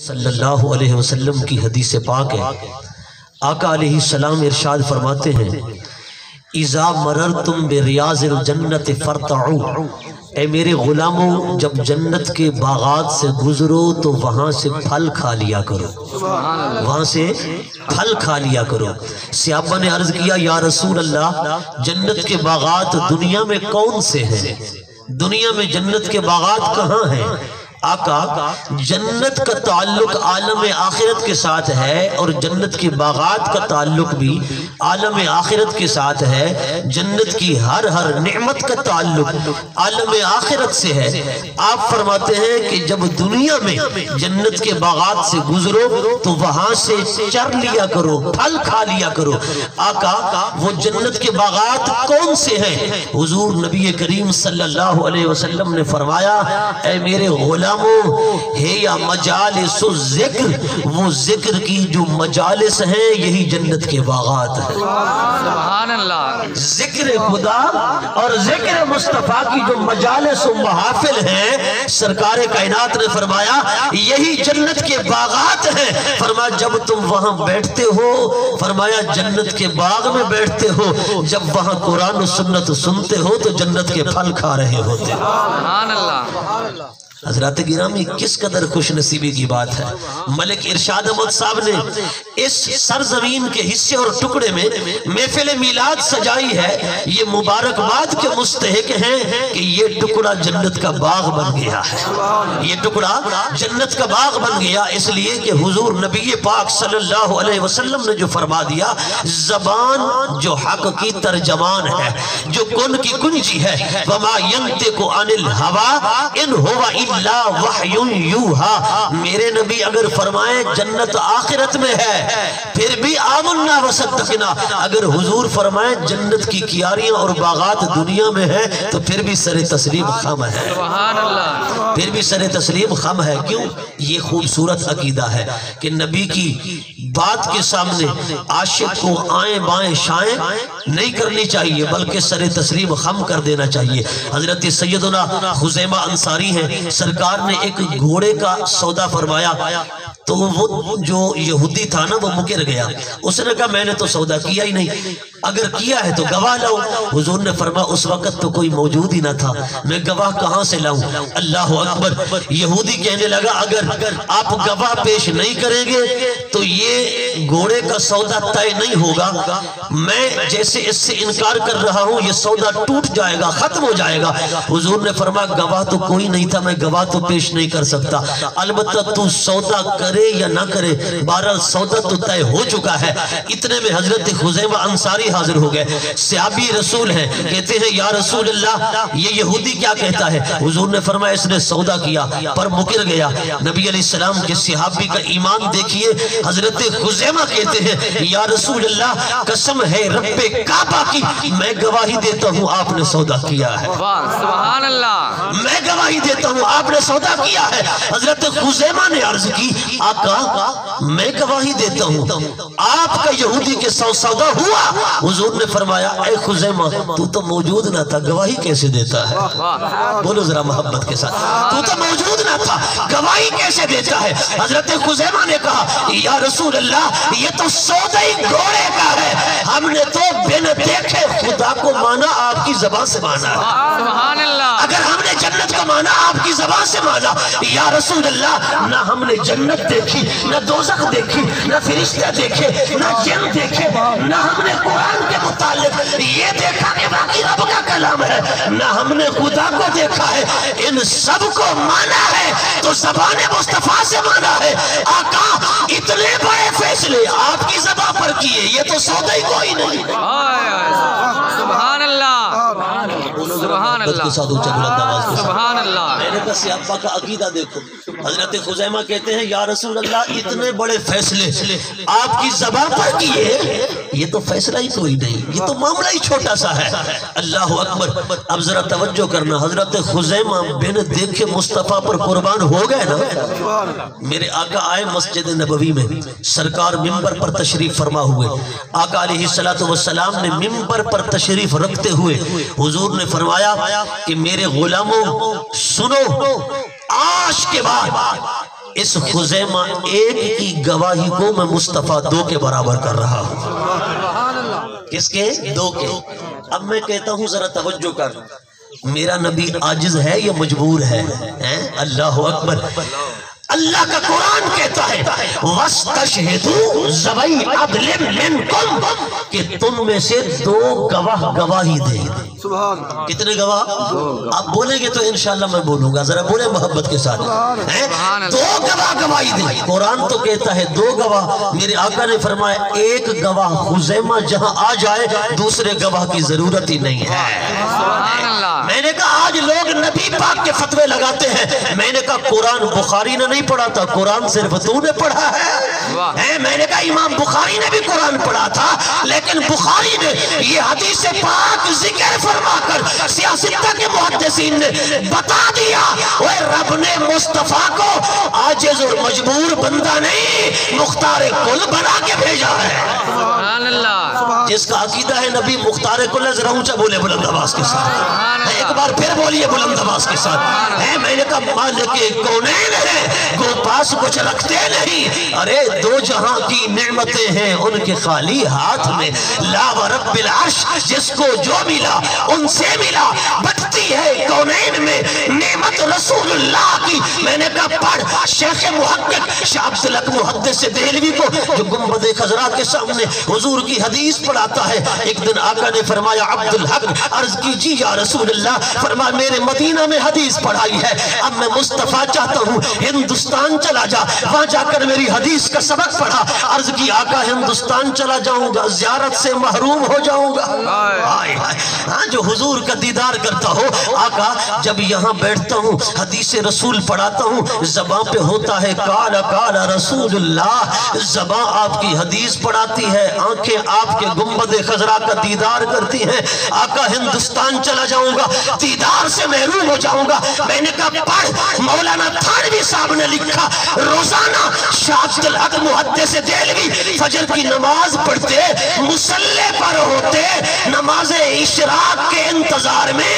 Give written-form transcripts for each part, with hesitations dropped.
सल्लल्लाहु अलैहि वसल्लम की हदीस पाक है। आका अलैहि सलाम इरशाद फरमाते हैं, इज़ा मररतुम बिरियाज़िल जन्नत फरतऊ, ए मेरे गुलामों जब जन्नत के बागात से गुजरो तो वहाँ से फल खा लिया करो, वहाँ से फल खा लिया करो। सहाबा ने अर्ज किया, या रसूल अल्लाह जन्नत के बागात दुनिया में कौन से हैं? दुनिया में जन्नत के बागात कहाँ हैं? आका जन्नत का ताल्लुक आलम आखिरत के साथ है और जन्नत के बागात का ताल्लुक भी आलम आखिरत के साथ है। जन्नत की हर नेमत का ताल्लुक आलम आखिरत से है। आप फरमाते हैं कि जब दुनिया में जन्नत के बागात से गुजरो तो वहां से चर लिया करो, फल खा लिया करो। आका वो जन्नत के बागात कौन से हैं? हुजूर नबी करीम सल्लल्लाहु अलैहि वसल्लम ने फरमाया, ऐ मेरे है या मजालिसु ज़िक्र, वो जिक्र की जो मजालिस है यही जन्नत के बागात है। सुभान अल्लाह। जिक्र खुदा और जिक्र मुस्तफा की जो मजालिस महफिल है, सरकार कायनात ने फरमाया यही जन्नत के बागात हैं। फरमाया जब तुम वहां बैठते हो, फरमाया जन्नत के बाग में बैठते हो, जब वहां कुरान और सुन्नत सुनते हो तो जन्नत के फल खा रहे होते हो। सुभान अल्लाह। हजरत गिरामी किस कदर खुश नसीबी की बात है। मलिक इरशाद अहमद साहब ने इस सरजमीन के हिस्से और टुकड़े में महफिल मिलाद सजाई है। ये मुबारकबाद के मुस्तहिक हैं कि ये टुकड़ा जन्नत का बाग बन गया है। ये टुकड़ा जन्नत का बाग बन गया इसलिए कि हुजूर नबी पाक सल्लल्लाहु अलैहि वसल्लम ने जो फरमा दिया, जबान जो हक की तर्जमान है, जो कुन की कुंजी है, वमा यंतिकु अनिल हवा इन हुवा वहयुन यूहा। मेरे नबी अगर फरमाए जन्नत आखिरत में है फिर भी आमन्ना वसद्दक़ना, अगर हुजूर फरमाए जन्नत की कियारियां और बागात दुनिया में है तो फिर भी सरे तस्लीम खम है। सुभान अल्लाह। फिर भी सरे तस्लीम खम है। क्यों? ये खूबसूरत अकीदा है कि नबी की बात के सामने आशिक को आए बाएं शाएं नहीं करनी चाहिए बल्कि सरे तस्लीम खम कर देना चाहिए। हजरत सैयदना हुज़ैमा अंसारी हैं, सरकार ने एक घोड़े का सौदा फरमाया तो वो जो यहूदी था ना वो मुकर गया। उसने कहा मैंने तो सौदा किया ही नहीं, अगर किया है तो गवाह लाओ। हुजूर ने फरमाया उस वक्त तो कोई मौजूद ही ना था, मैं गवाह कहां से लाऊं? अल्लाह अकबर। यहूदी कहने लगा अगर आप गवाह पेश नहीं करेंगे तो ये घोड़े का सौदा तय नहीं होगा। मैं जैसे इससे इनकार कर रहा हूं ये सौदा टूट जाएगा, खत्म हो जाएगा। हुजूर ने फरमाया गवाह तो कोई नहीं था, मैं गवाह तो पेश नहीं कर सकता, अलबत्ता तू सौदा करे या ना करे, बहरहाल सौदा तो तय हो चुका है। इतने में हजरत हुज़ैमा अंसारी हाजिर हो गए। सहाबी रसूल हैं, कहते हैं या रसूल अल्लाह ये यहूदी क्या कहता है? हुजूर ने फरमाया इसने सौदा किया पर मुकर गया। नबी अलैहिस्सलाम के सहाबी का ईमान देखिए। हजरत हुज़ैमा कहते हैं या रसूल अल्लाह कसम है रब्बे काबा की, मैं गवाही देता हूँ आपने सौदा किया है। सुभान अल्लाह। मैं गवाही देता हूँ आपने सौदा किया है। हजरत हुज़ैमा ने अर्ज की आका मैं गवाही देता हूँ आपका यहूदी के सौदा हुआ। हुजूर ने फरमाया ऐ खुज़ैमा तू तो मौजूद ना था, गवाही कैसे देता है? बोलो जरा मोहब्बत के साथ, तू तो मौजूद ना था, गवाही कैसे देता है? हजरत खुज़ैमा ने कहा या रसूल अल्लाह ये तो सौदा ही घोड़े का है, हमने तो बिन देखे खुदा को माना, आपकी ज़बान से माना। सुभान अल्लाह। अगर हमने जन्नत को माना आपकी ज़बान से माना। या रसूल अल्लाह ना हमने जन्नत देखी, ना दोज़ख देखी, ना फरिश्ते देखे, ना जिन देखे, ना हमने कुरान के मुतालिक ये देखा कि बाकी रब का कलाम है, ना हमने खुदा को देखा है, इन सब को माना है तो ज़बान मुस्तफा से माना है। आका इतने बड़े फैसले आपकी ज़बान पर किए, ये तो सौदा ही कोई नहीं। सुभान अल्लाह। सुभान अल्लाह। सुभान अल्लाह। मैंने कहा सहाबा का अकीदा देखो। हजरत खुज़ैमा कहते हैं या रसूल अल्लाह इतने बड़े फैसले आपकी ज़बान पर किए, ये तो फैसला ही कोई नहीं, ये तो मामला ही छोटा सा है। अल्लाह अकबर। अब जरा तवज्जो करना, हजरत खुज़ैमा बिन देखे मुस्तफ़ा पर कुर्बान हो गए ना। मेरे आका आए मस्जिद नबवी में, सरकार मिंबर पर तशरीफ फरमा हुए। आका अलैहिस्सलातु वस्सलाम ने मिंबर पर तशरीफ रखते हुए हुजूर ने फरमाया कि मेरे गुलामों सुनो, आज के बाद اس خزیمہ ایک کی گواہی کو میں مصطفیٰ 2 کے برابر کر رہا ہوں. کس کے؟ 2 کے. اب میں کہتا ہوں ذرا توجہ کر، میرا نبی عاجز ہے یا مجبور ہے؟ اللہ اکبر. اللہ کا قرآن کہتا ہے وَاسْتَشْهِدُوا ذَوَيْ عَدْلٍ مِّنْكُمْ کہ تم میں سے 2 گواہ گواہی دیں. کتنے گواہ؟ آپ بولیں گے تو انشاءاللہ میں بولوں گا. ذرا بولیں محبت کے ساتھ. 2 گواہ گواہی دیں. قرآن تو کہتا ہے 2 گواہ. میرے آقا نے فرمایا 1 گواہ خزیمہ جہاں آ جائے دوسرے گواہ کی ضرورت ہی نہیں ہے. میں نے کہا آج لوگ نبی پاک کے فتوے لگاتے ہیں. میں نے کہا قرآن بخاری نے نہیں پڑھا تھا، قرآن صرف تو نے پڑھا ہے. میں نے کہا امام بخاری نے بھی قرآن پڑھا تھا، لیکن بخاری نے یہ حدیث پاک ذکر فرما کر سیاستہ کے محدثین نے بتا دیا وہ رب نے مصطفیٰ کو عاجز اور مجبور بندہ نہیں مختار کل بنا کے بھیجا ہے. جس کا عقیدہ ہے نبی مختار کل ہے ذرا اونچا بولے بلند آواز کے ساتھ. ایک بار پھر بولیے بلند آواز کے ساتھ. میں نے کہا مالک کونین ہے، گو پاس کچھ رکھتے نہیں. ارے 2 جہاں کی نعمتیں ہیں ان کے خالی ہاتھ میں. لا ورب العرش جس کو جو ملا ان سے ملا. بچتی ہے کونین میں نعمت رسول اللہ کی. میں نے کہا پڑھ شیخ محقق شاہ عبدالحق محدث دہلوی کو جو گنبد خضرا کے سامنے حضور کی حدیث پڑھاتا ہے. ایک دن آقا نے فرمایا عبدالحق عرض کی جی یا رسول اللہ. فرمایا میرے مدینہ میں حدیث پڑھائی ہے، اب میں مصطفیٰ چاہتا ہوں ہندوستان چلا جا، وہاں جا کر میری حدیث کا سبق پڑھا. عرض کی آقا ہندوستان چلا جاؤں گا زیارت سے محروم ہو جاؤں گا. ہاں جو حضور کا دیدار کرتا ہو. آقا جب یہاں بیٹھتا ہوں حدیث رسول پڑھاتا ہوں زباں پہ ہوتا ہے قال قال رسول اللہ، زباں آپ کی حدیث پڑھاتی ہے، آنکھیں آپ کے گنبد خضرا کا دیدار کرتی ہیں. آقا ہندوستان چلا جاؤں گا دیدار سے محروم ہو جاؤں گا. میں نے کہا پڑھ مولانا تھانوی صاحب نے لکھا روزانہ شاہ عبدالحق محدث دہلوی فجر کی نماز پڑھتے مصلی پر ہوتے نماز اشراق کے انتظار میں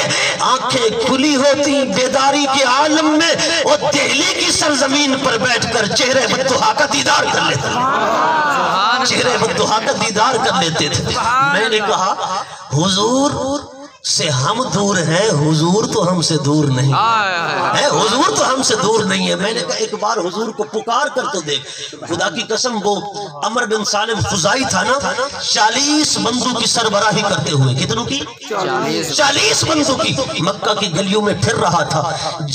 آنکھیں کھلی ہوتی بیداری کے عالم میں اور دہلی کی سرزمین پر بیٹھ کر چہرے بددہا کا دیدار کر لیتے تھے. چہرے بددہا کا دیدار کر لیتے تھے. میں نے کہا حضور سے ہم دور ہیں، حضور تو ہم سے دور نہیں ہے. حضور تو ہم سے دور نہیں ہے. میں نے کہا ایک بار حضور کو پکار کر تو دیکھ. خدا کی قسم وہ عمر بن سالم خزائی تھا نا، 40 بندوں کی سربراہی کرتے ہوئے. کتنوں کی؟ 40 بندوں کی. مکہ کی گلیوں میں پھر رہا تھا.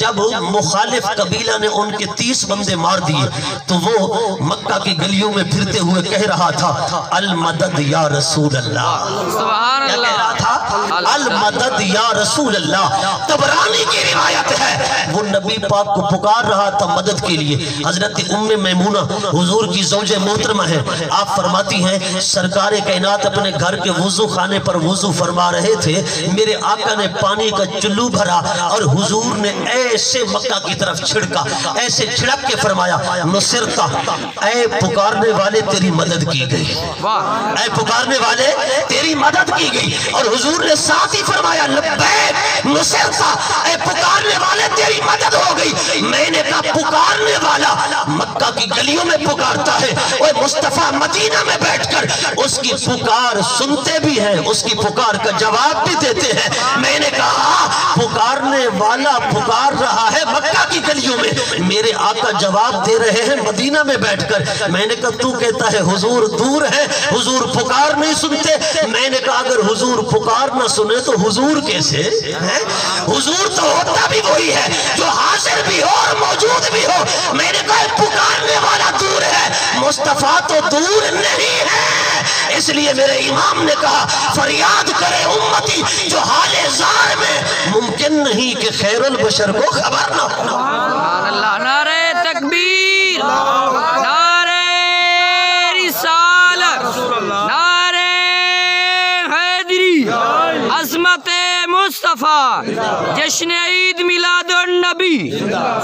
جب مخالف قبیلہ نے ان کے 30 بندے مار دیے تو وہ مکہ کی گلیوں میں پھرتے ہوئے کہہ رہا تھا المدد یا رسول اللہ. کیا کہہ رہا تھا؟ المدد یا رسول اللہ. طبرانی کی روایت ہے وہ نبی پاک کو پکار رہا تھا مدد کے لیے. حضرت ام میمونہ حضور کی زوج محترمہ ہے. آپ فرماتی ہیں سرکار کائنات اپنے گھر کے وضو خانے پر وضو فرما رہے تھے. میرے آقا نے پانی کا چلو بھرا اور حضور نے ایسے مکہ کی طرف چھڑکا، ایسے چھڑک کے فرمایا نصرتا، اے پکارنے والے تیری مدد کی گئی، اے پکارنے والے تیری مدد کی گئی. اور حضور نے ساتھ ہی فرمایا لبیک نصرتا، اے پکارنے والے تیری مدد ہو گئی. میں نے کہا پکارنے والا مکہ کی گلیوں میں پکارتا ہے، وہ مصطفیٰ مدینہ میں بیٹھ کر اس کی پکار سنتے بھی ہیں، اس کی پکار کا جواب بھی دیتے ہیں. میں نے کہا پکارنے والا پکار رہا ہے مکہ کی گلیوں میں، میرے آقا جواب دے رہے ہیں مدینہ میں بیٹھ کر. میں نے کہا تو کہتا ہے حضور دور ہے، حضور پکار نہیں سنتے. میں نے کہا اگر حضور پکار نہ سنے تو حضور کیسے ہے؟ حضور تو ہوتا بھی وہی ہے جو حاضر بھی ہو اور موجود بھی ہو. میں نے کہا پکارنے والا دور ہے، مصطفیٰ تو دور نہیں ہے. اس لیے میرے امام نے کہا فریاد کرے امتی جو حال زار میں ممکن نہیں کہ خیر البشر کو خبر نہ ہو. نعرہ تکبیر، نعرہ رسالت، نعرہ حیدری، عظمت مصطفیٰ، جشن عید میلاد النبی.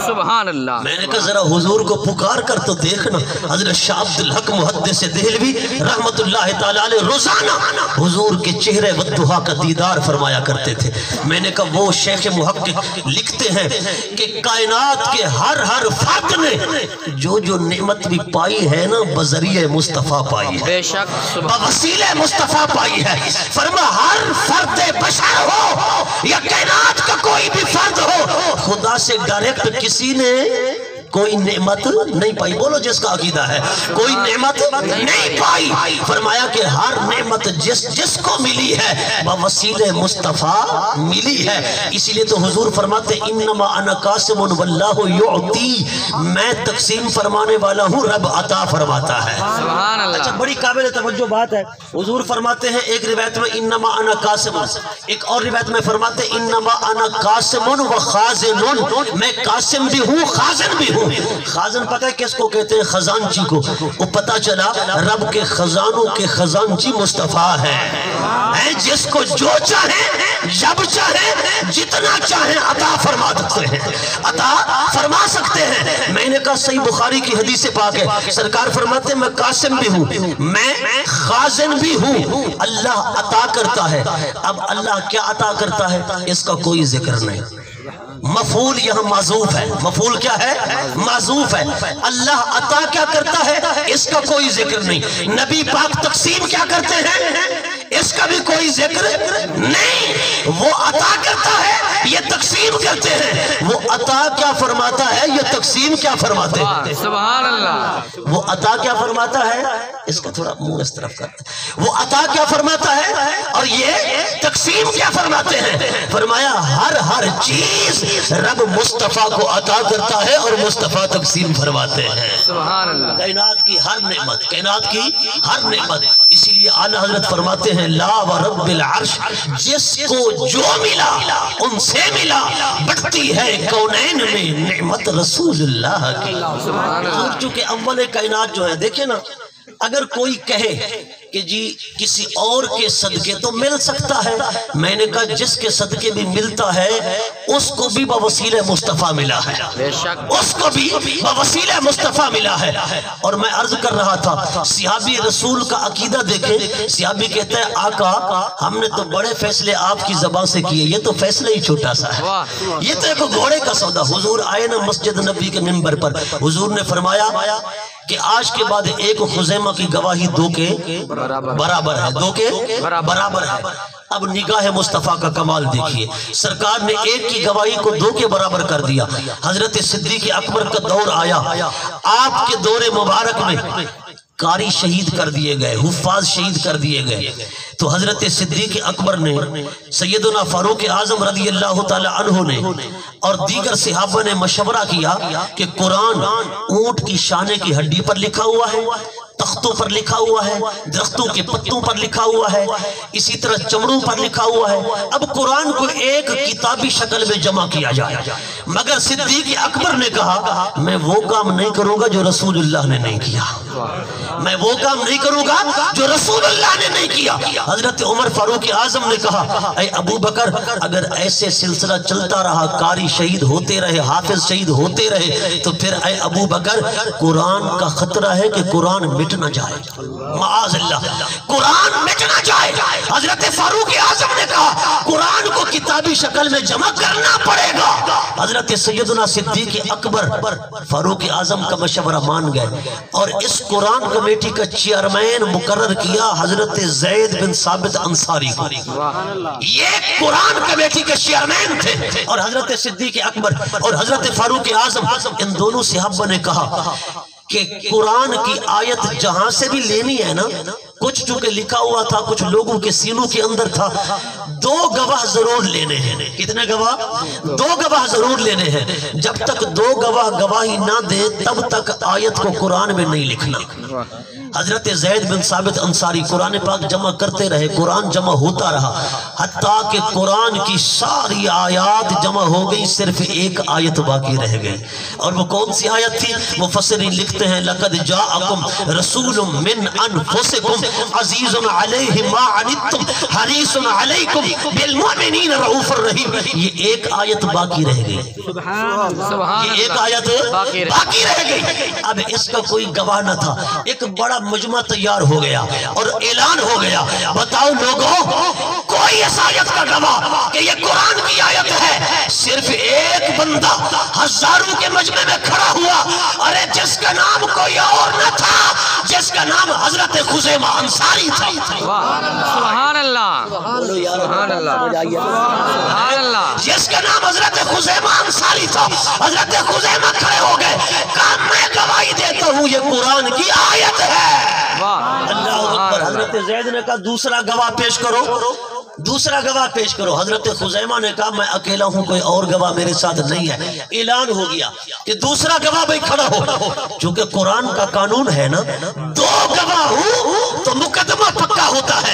सुभान अल्लाह। मैंने कहा जरा हुजूर को पुकार कर तो देखना। हजरत शाह अब्दुल हक मुहद्दिस देहलवी रहमतुल्लाह ताला अलैह रोजाना हुजूर के चेहरे वद्दुहा का दीदार फरमाया करते थे। मैंने कहा वो शेख मुहक्किक लिखते हैं कि कायनात के हर हर फर्द ने जो जो नेमत भी पाई है ना बजरिए मुस्तफा पाई है, बेशक वसीले मुस्तफा पाई है। फरमा हर फर्द बशर हो या कायनात का कोई भी फर्द हो, खुदा से डायरेक्ट किसी ने कोई नेमत नहीं पाई। बोलो जिसका अकीदा है कोई नेमत नहीं पाई। फरमाया कि हर नेमत जिसको मिली है वह वसीले मुस्तफा मिली है। इसीलिए तो हुजूर फरमाते इन्नमा अना कासिमुन वल्लाहु युअती, मैं तकसीम फरमाने वाला हूँ, रब अता फरमाता है। सुभान अल्लाह। अच्छा बड़ी काबिल तवज्जो बात है। हुजूर फरमाते हैं एक रिवायत में इन्नमा अना कासिमुन, एक और रिवायत में फरमाते इन्नमा अना कासिमुन व खाजिनुन, मैं कासिम भी हूँ खाजिन भी हूँ। खाजन पता है किसको कहते हैं? खजानची को। वो पता चला रब के खजानों के खजानची मुस्तफा है। जिसको जो चाहे जब चाहे जितना चाहे अता फरमा सकते हैं, अता फरमा सकते हैं। मैंने कहा सही बुखारी की हदीस पाक है, सरकार फरमाते हैं मैं कासिम भी हूँ मैं खाजिन भी हूँ, अल्लाह अता करता है। अब अल्लाह क्या अता करता है इसका कोई जिक्र नहीं। मफूल यहाँ माजूफ है। मफूल क्या है? माजूफ है। अल्लाह अता क्या करता है इसका कोई जिक्र नहीं। नबी पाक तकसीम क्या करते हैं इसका भी कोई जिक्र नहीं। वो अता करता है ये तकसीम करते हैं। वो अता क्या फरमाता है ये तकसीम क्या फरमाते हैं? सुभान अल्लाह। वो अता क्या फरमाता है इसका थोड़ा मुंह इस तरफ करते हैं। वो अता क्या फरमाता है और ये तकसीम क्या फरमाते हैं? फरमाया हर हर चीज रब मुस्तफा को अता करता है और मुस्तफा तकसीम फरमाते हैं। सुभान अल्लाह। कायनात की हर नेमत, कायनात की हर नेमत। इसीलिए आला हजरत फरमाते हैं ला व रब्बिल अर्श, जिसको जो मिला उनसे मिला, बढ़ती है कौनैन में नेमत रसूलुल्लाह की। चूंकि अव्वल कायनात जो है देखिए ना, अगर कोई कहे कि जी किसी और के सदके तो मिल सकता है, मैंने कहा जिसके सदके भी मिलता है उसको भी बवसीले मुस्तफा मिला है, उसको भी बवसीले मुस्तफा मिला है। और मैं अर्ज कर रहा था सिहाबी रसूल का अकीदा देखें। सिहाबी कहते हैं आका हमने तो बड़े फैसले आपकी ज़बान से किए, ये तो फैसला ही छोटा सा है, ये तो एक घोड़े का सौदा। हुजूर आए ना मस्जिद नबी के मिंबर पर, हुजूर ने फरमाया कि आज के बाद एक खुज़ैमा की गवाही दो के बराबर है, दो के बराबर है। अब निगाह मुस्तफ़ा का कमाल देखिए, सरकार ने एक की गवाही को दो के बराबर कर दिया। हजरत सिद्दीक़ अकबर का दौर आया, आपके दौरे मुबारक में कारी शहीद कर दिए गए, हुफ़ाज़ शहीद कर दिए गए। तो हजरत सिद्दीक़ अकबर ने सैयदना फारूक आज़म रज़ी अल्लाह ताला अन्हु ने और दीगर सहाबा ने मशवरा किया कि कुरान ऊंट की शाने की हड्डी पर लिखा हुआ है, तख्तों पर लिखा हुआ है, दरख्तों के पत्तों पर लिखा हुआ है, इसी तरह चमड़ों पर लिखा हुआ है। अब कुरान को एक किताबी शक्ल में जमा किया जाए। मगर सिद्दीक़ अकबर ने कहा मैं वो काम नहीं करूंगा जो रसूलुल्लाह ने नहीं किया, मैं वो काम नहीं करूंगा जो रसूलुल्लाह ने नहीं किया। हजरत उमर फारूक आजम ने कहा ऐ अबू बकर, अगर ऐसे सिलसिला चलता रहा, कारी शहीद होते रहे, हाफिज शहीद होते रहे, तो फिर ऐ अबू बकर कुरान का खतरा है कि कुरान मिट न जाए, माअज़ल्लाह कुरान मिट न जाए। हजरत फारूक आजम ने कहा कुरान को किताबी शक्ल में जमा करना पड़ेगा। हजरत सैयदना सिद्दीक़ अकबर फारूक आजम का मशवरा मान गए और इस कुरान कमेटी का चेयरमैन मुकर्रर किया हजरत ज़ैद बिन साबित अंसारी को। ये कुरान कमेटी के चेयरमैन थे। और हजरत सिद्दीक़ अकबर और हजरत फारूक आजम इन दोनों सहाबा ने कहा कि कुरान की आयत जहां से भी लेनी है ना, कुछ चूंकि लिखा हुआ था, कुछ लोगों के सीनों के अंदर था, दो गवाह जरूर लेने हैं। कितने गवाह? दो गवाह जरूर लेने हैं। जब तक दो गवाह गवाही ना दे तब तक आयत को कुरान में नहीं लिखना। हजरत ज़ैद बिन साबित अंसारी कुरान पाक जमा करते रहे, कुरान जमा होता रहा, हत्ता कि कुरान की सारी आयत जमा हो गई, सिर्फ एक आयत बाकी रह गई। और वो कौन सी आयत थी? मुफस्सिरीन लिखते हैं लक़द जाअकुम रसूलुम मिन अनफुसिकुम अज़ीज़ुन अलैहि मा अनित्तुम हरीसुन अलैकुम बिलमुमिनीन रऊफुर रहीम। ये एक आयत बाकी रह गई, ये एक आयत बाकी रह गई। अब इसका कोई गवाह न था, एक बड़ा मुजमा तैयार हो गया और ऐलान हो गया, बताओ लोगों कोई इस आयत का गवाह कि ये कुरान की आयत है। सिर्फ एक बंदा हजारों के मजमे में खड़ा हुआ, अरे जिसका नाम कोई और न था, जिसका नाम हजरत खुज़ैमा अंसारी था। सुभान अल्लाह, सुभान अल्लाह, सुभान अल्लाह। जिसका नाम हजरत खुज़ैमा अंसारी था। हजरत खुज़ैमा खड़े हो गए, कहा मैं गवाही देता हूँ ये कुरान की आयत है। अल्लाह अकबर। हजरत ज़ैद ने कहा दूसरा गवाह पेश करो, दूसरा गवाह पेश करो। हजरत खुज़ैमा ने कहा मैं अकेला हूं, कोई और गवाह मेरे साथ नहीं है। ऐलान हो गया कि दूसरा गवाह भाई खड़ा हो। चूंकि कुरान का कानून है ना, दो गवाह हो तो मुकदमा पक्का होता है,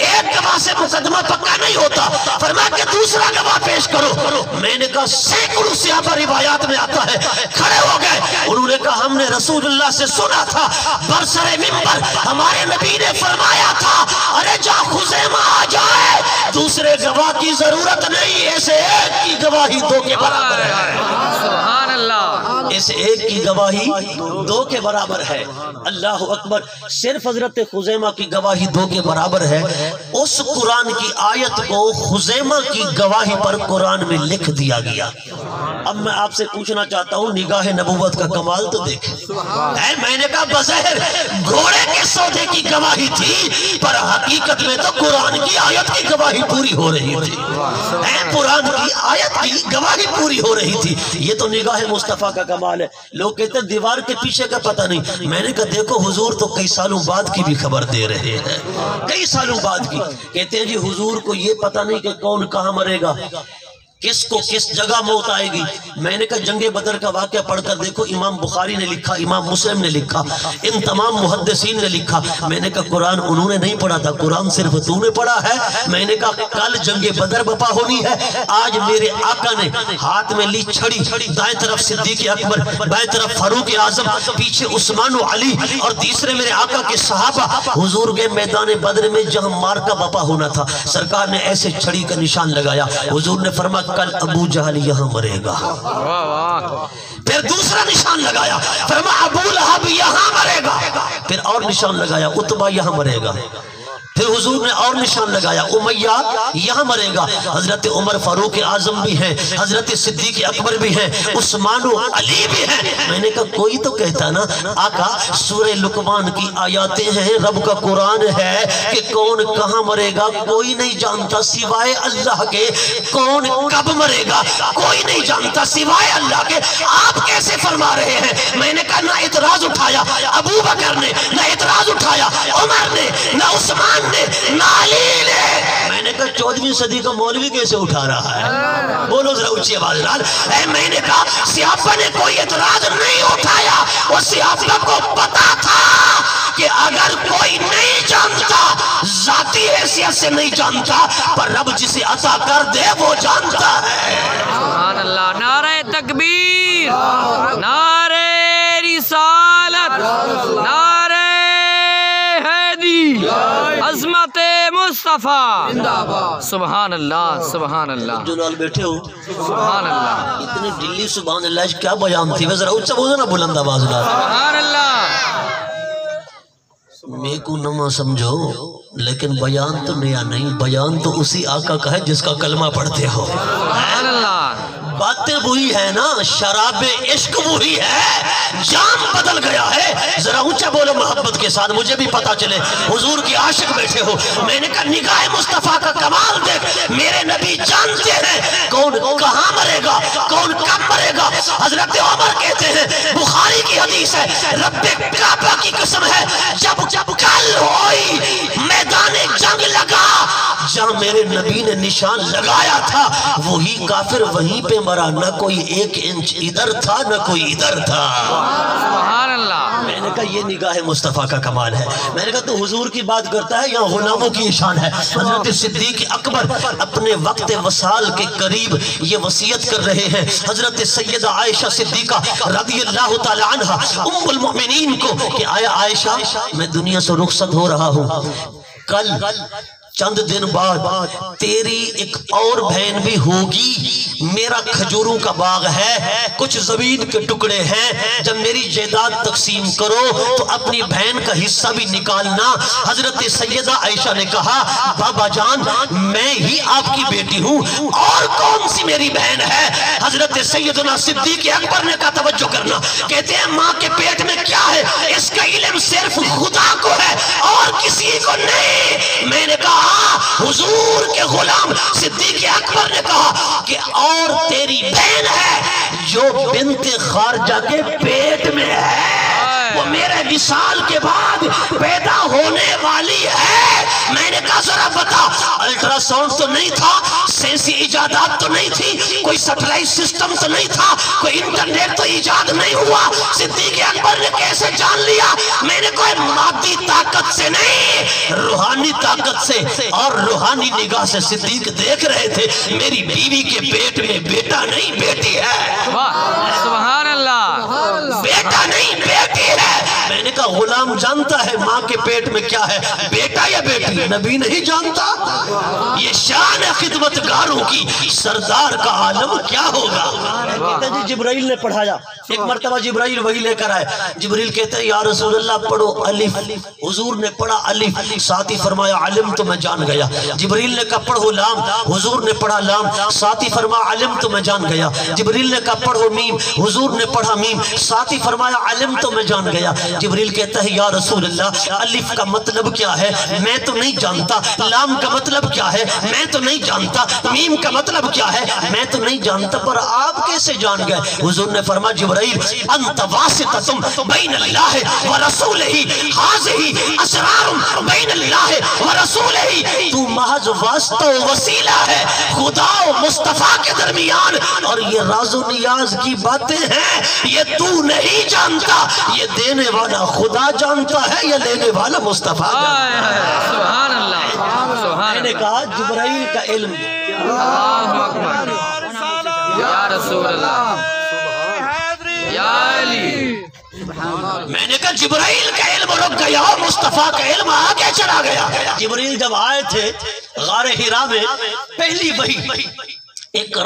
एक गवाह से मुकदमा पक्का नहीं होता। फरमाया कि दूसरा गवाह पेश करो। मैंने कहा सैकड़ों सहाबा रिवायात में आता है, खड़े हो गए। उन्होंने कहा हमने रसूलुल्लाह से सुना था, बरसरे मिंबर हमारे नबी ने फरमाया था, अरे जा खुज़ैमा आ जाए, दूसरे गवाह की जरूरत नहीं, ऐसे एक की गवाही दो के बराबर है। सुभान अल्लाह, इस एक की गवाही दो के बराबर है। अल्लाह अकबर। सिर्फ हजरत खुज़ैमा की गवाही दो के बराबर है। उस कुरान की आयत को खुज़ैमा की गवाही पर कुरान में लिख दिया गया। अब मैं आपसे पूछना चाहता हूँ, निगाह नबूवत का कमाल तो देखें। मैंने कहा बज़ाहिर घोड़े के सौदे की गवाही थी, पर हकीकत में तो कुरान की आयत की गवाही पूरी हो रही थी। कुरान की आयत की गवाही पूरी हो रही थी। ये तो निगाह मुस्तफा का कमाल है। लोग कहते हैं दीवार के पीछे का पता नहीं। मैंने कहा देखो हुजूर तो कई सालों बाद की भी खबर दे रहे हैं, कई सालों बाद की। कहते हैं जी हुजूर को ये पता नहीं कि कौन कहाँ मरेगा, किसको किस जगह मौत आएगी। मैंने कहा जंगे बदर का वाक़या पढ़कर देखो, इमाम बुखारी ने लिखा, इमाम मुस्लिम ने लिखा, इन तमाम मुहद्दिसीन ने लिखा। मैंने कहा कुरान उन्होंने नहीं पढ़ा था, कुरान सिर्फ तूने पढ़ा है। मैंने कहा कल जंगे बदर बपा होनी है, आज मेरे आका ने हाथ में ली छड़ी, दाएं तरफ सिद्दीक अकबर, बाएं तरफ फारूक आजम, पीछे उस्मान अली और तीसरे मेरे आका के सहाबा हुजूर के मैदान बदर में जहां मार्का बपा होना था, सरकार ने ऐसे छड़ी का निशान लगाया। हुजूर ने फरमाया कल अबू जहल यहाँ मरेगा। फिर दूसरा निशान लगाया, फरमाया अबू लहब यहाँ मरेगा। फिर और निशान लगाया, उतबा यहाँ मरेगा। फिर हुजूर ने और निशान लगाया, उमैया यहाँ मरेगा। हजरत उमर फारूक आजम भी हैं, हजरत सिद्दीक अकबर भी हैं, उस्मान अली भी हैं। मैंने कहा कोई तो कहता ना आका सूरह लुकमान की आयतें हैं, रब का कुरान है कि कौन कहाँ मरेगा कोई नहीं जानता सिवाय अल्लाह के। कौन कब मरेगा कोई नहीं जानता सिवाय अल्लाह के। आप कैसे फरमा रहे हैं? मैंने कहा ना इतराज उठाया अबू बकर ने, ना इतराज उठाया उमर ने, ना उस्मान ने, ना अली ने। मैंने कहा 14वीं सदी का मौलवी कैसे उठा रहा है? बोलो जरा ऊंची आवाज नाल। मैंने कहा सियाफा ने कोई एतराज नहीं उठाया, वो सियाफा को पता था कि अगर कोई नहीं जानता, जाती हैसियत से नहीं जानता, पर रब जिसे अता कर दे वो जानता है। सुभान अल्लाह। नारे तकबीर, नारे रिसालत, नारे हैदी, अज़मत मुस्तफा। सुभान अल्लाह, सुभान अल्लाह। जो नाल बैठे हो सुभान अल्लाह, इतनी दिल्ली सुभान अल्लाह क्या बयान थी। जरा ऊंचा बोलो ना, बुलंद आवाज नाल। सुभान अल्लाह। मैं को नमा समझो, लेकिन बयान तो नया नहीं, बयान तो उसी आका का है जिसका कलमा पढ़ते हो। सुभान अल्लाह। बातें वही है ना, शराबे इश्क वही है, जाम बदल गया है। जरा ऊंचा बोलो मोहब्बत के साथ, मुझे भी पता चले हुजूर के आशिक बैठे हो। मैंने कहा निगाह मुस्तफा का कमाल देख, मेरे नबी जानते हैं कौन कहाँ मरेगा, कौन कब मरेगा। हजरत उमर कहते हैं, बुखारी की हदीस है, रब्बे काबा की कसम है, जब जब कल होई मैदान जंग लगा, जहां मेरे नबी ने निशान लगाया था वही काफिर वहीं पे मरा, न कोई 1 इंच इधर था न कोई इधर था। सुभान अल्लाह। मैंने कहा ये निगाह मुस्तफा का कमाल है। मैंने कहा तो हुजूर की बात करता है, यहाँ गुलामों की शान है। हजरत सिद्दीक अकबर अपने वक्त वसाल के करीब ये वसीयत कर रहे हैं हजरत सैयदा आयशा सिद्दीका रज़ियल्लाहु ताला अन्हा उम्मुल मोमिनीन को कि आया आयशा मैं दुनिया से रुखसत हो रहा हूँ, कल चंद दिन बाद तेरी एक और बहन भी होगी। मेरा खजूरों का बाग है, कुछ जमीन के टुकड़े हैं, जब मेरी जायदाद तकसीम करो तो अपनी बहन का हिस्सा भी निकालना। हजरत सैयदा आयशा ने कहा, बाबा जान मैं ही आपकी बेटी हूँ, और कौन सी मेरी बहन है? हजरत सैयदना सिद्दीक अकबर ने कहा, तवज्जो करना, कहते हैं माँ के पेट में क्या है इसका इल्म सिर्फ खुदा को है और किसी को नहीं। मैंने कहा हुजूर के गुलाम सिद्दीक अकबर ने कहा कि और तेरी बहन है जो बिन्ते खारजा के पेट में है, वो मेरे विसाल के बाद पैदा होने वाली है। मैंने कहा जरा बता, अल्ट्रासाउंड तो नहीं था, सेंसी इजादात तो नहीं थी, कोई सैटेलाइट सिस्टम तो नहीं था, कोई इंटरनेट तो इजाद नहीं हुआ, सिद्दीक अकबर ने कैसे जान लिया? मैंने कोई मादी ताकत से नहीं, रूहानी ताकत से और रूहानी निगाह से सिद्दीक देख रहे थे मेरी बीवी के पेट में बेटा नहीं बेटी है। सुभान अल्लाह, बेटा नहीं बेटी है। मैंने कहा गुलाम जानता है माँ के पेट में क्या है, बेटा या बेटी? नबी नहीं जानता। ये शान है खिदमतगारों की, सरदार का आलम क्या होगा। कहते हैं जी जिब्राइल ने पढ़ाया, एक मर्तबा जिब्राइल वही लेकर आए। जिब्राइल कहते हैं या रसूल अल्लाह पढ़ो अलिफ। हुजूर ने पढ़ा अलिफ, साथ ही फरमाया अलिम तो मैं जान गया। जिब्राइल ने कहा पढ़ो लाम, हुजूर ने पढ़ा लाम, साथ ही फरमाया अलिम तो मैं जान गया। जिब्राइल ने कहा पढ़ो मीम, हुजूर ने पढ़ा मीम, साथ ही फरमाया अलिम तो मैं जान गया। जिब्रील कहता है या रसूल अल्लाह अलिफ का मतलब क्या है मैं तो नहीं जानता, लाम का मतलब क्या है मैं तो नहीं जानता, मीम का मतलब क्या है मैं तो नहीं जानता, पर आप कैसे जान गए? हुजूर ने फरमाया जिब्रील अंत वासितुम बैनल्लाह व रसूलिही, हाज़िही असरारुम बैनल्लाह व रसूलिही, तू महज वास्ता व वसीला है खुदा और मुस्तफा के दरमियान, और ये राज़ो नियाज की बातें हैं, ये तू नहीं जानता, ये देने वाला खुदा जानता है या लेने वाला मुस्तफा जानता है। सुभान अल्लाह, सुभान मैंने कहा जिब्राइल का इल्म, अल्लाहु अकबर, या रसूल अल्लाह, या अली। मैंने कहा जिब्राइल का इल्म रुक गया, मुस्तफा का इल्म आगे चला गया। जिब्राइल जब आए थे गारे हिरा में, पहली वही एक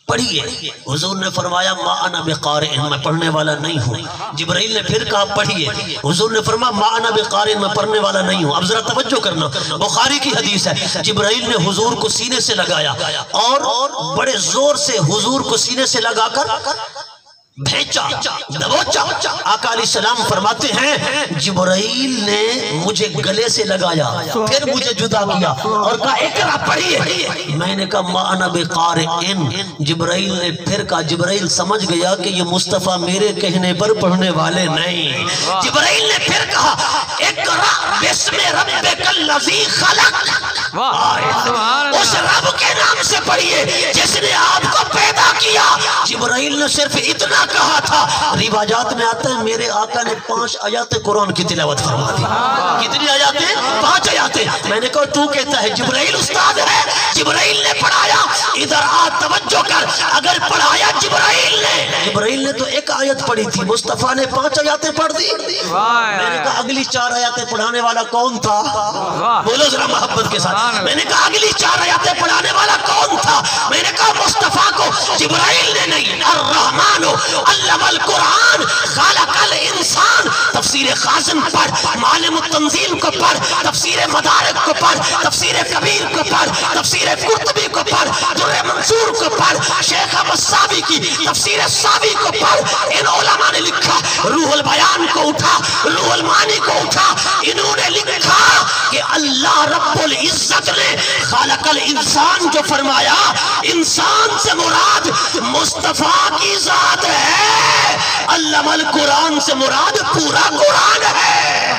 पढ़िए, हुजूर ने फरमाया मा अना बिक़ारिइन, मैं पढ़ने वाला नहीं हूँ। जिब्राइल ने फिर कहा पढ़िए, हुजूर ने फरमाया मा अना बिक़ारिइन, मैं पढ़ने वाला नहीं हूँ। अब जरा तवज्जो करना, बुखारी की हदीस है, जिब्राइल ने हुजूर को सीने से लगाया और बड़े जोर से हुजूर को सीने से लगाकर भेजा, दबोचा। आका अलैहिस्सलाम फरमाते हैं जिब्राइल ने मुझे गले से लगाया, फिर मुझे जुदा किया और कहा इकरा पढ़िए। मैंने कहा मा अना बिक़ारिइन। जिब्राइल ने फिर कहा, जिब्राइल समझ गया कि ये मुस्तफा मेरे कहने पर पढ़ने वाले नहीं। जिब्राइल ने फिर कहा इकरा बिस्मि रब्बिकल लज़ी खलक, उस रब के नाम से पढ़िए जिसने आपको पैदा किया। जिब्राइल ने सिर्फ इतना कहा था। रिवाजात में आता है मेरे आका ने 5 आयतें कुरान की तिलावत फरमा दी। कितनी आयतें? 5 आयतें। मैंने कहा तू कहता है जिब्राइल उस्ताद है, जिब्राइल ने पढ़ाया। इधर आ तवज्जो कर, अगर पढ़ाया जिब्राइल ने तो 1 आयत पढ़ी थी, मुस्तफा ने 5 आयतें पढ़ दी। मैंने कहा अगली 4 आयतें पढ़ाने वाला कौन था? बोलो जरा मोहब्बत के साथ। मैंने कहा अगली 4 आयतें पढ़ाने वाला कौन था? मैंने कहा मुस्तफा को जिब्राइल ने नहीं, अर्रहमानो अल्लमल कुरान खलकल इंसान। तफसीर खाज़िन पढ़, मालिम तंजील को पढ़, तफसीर मदारिक को पढ़, तफसीर कबीर को पढ़, तफसीर कुर्तुबी को पढ़, दुर्र मंसूर को पढ़, शेख अहमद सावी की तफसीर सावी को पढ़। इन उलमा ने लिखा, रूहुल बयान को उठा, रूहुल मानी को उठा, इन्होंने लिखा कि अल्लाह रब्बुल इज्जत ने खलकल इंसान जो फरमाया, इंसान से मुराद मुस्तफा की जात है, अल्लमल कुरान से मुराद पूरा कुरान है।